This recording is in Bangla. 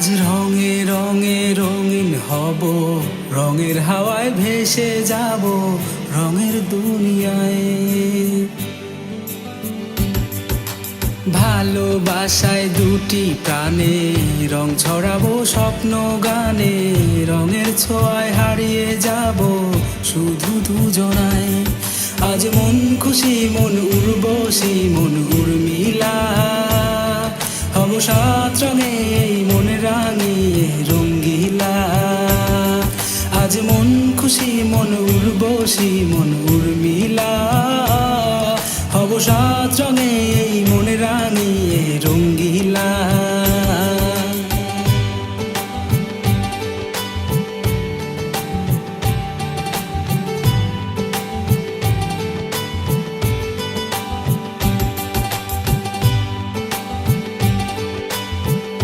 আজ রঙে রঙে রঙিন হব, রঙের হাওয়ায় ভেসে যাব রঙের দুনিয়ায়। ভালোবাসায় দুটি প্রাণে রং ছড়াবো স্বপ্ন গানে, রঙের ছোঁয়ায় হারিয়ে যাব শুধু দুজনায়। আজ মন খুশি মন উর্বশী মন উর্মিলা, হব সাত রঙে এই মন রাঙিয়ে রঙ্গিলা। আজ মন খুশি মন উর্বশী মন উর্মিলা, হব সাত রঙে এই মন রাঙিয়ে রঙ্গিলা।